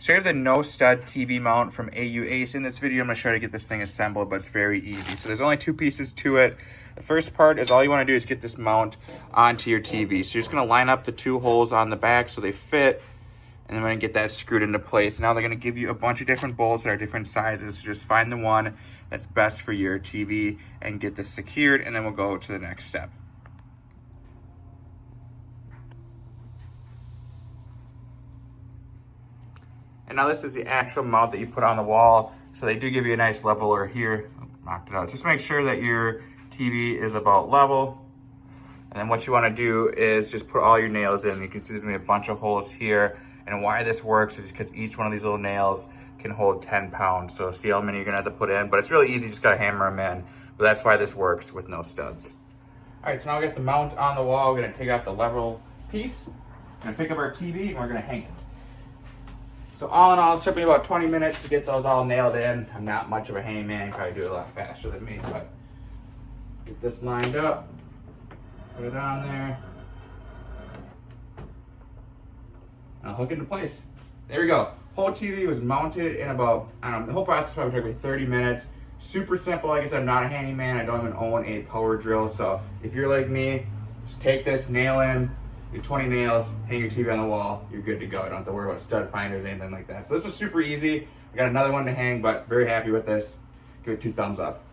So I have the no stud TV mount from Auoace. In this video, I'm gonna try to get this thing assembled, but it's very easy. So there's only two pieces to it. The first part is all you wanna do is get this mount onto your TV. So you're just gonna line up the two holes on the back so they fit, and then we're gonna get that screwed into place. Now they're gonna give you a bunch of different bolts that are different sizes. So just find the one that's best for your TV and get this secured, and then we'll go to the next step. And now this is the actual mount that you put on the wall. So they do give you a nice leveler here. Knocked it out. Just make sure that your TV is about level. And then what you want to do is just put all your nails in. You can see there's gonna be a bunch of holes here. And why this works is because each one of these little nails can hold 10 pounds. So see how many you're gonna have to put in, but it's really easy, you just gotta hammer them in. But that's why this works with no studs. All right, so now we got the mount on the wall. We're gonna take out the level piece. We're gonna pick up our TV and we're gonna hang it. So all in all, it took me about 20 minutes to get those all nailed in. I'm not much of a handyman, you probably do it a lot faster than me, but get this lined up, put it on there, and I'll hook it into place. There we go. Whole TV was mounted in about, I don't know, the whole process probably took me 30 minutes. Super simple. Like I said, I'm not a handyman. I don't even own a power drill. So if you're like me, just take this, nail in your 20 nails, hang your TV on the wall, you're good to go. You don't have to worry about stud finders or anything like that. So this was super easy. I got another one to hang, but very happy with this. Give it 2 thumbs up.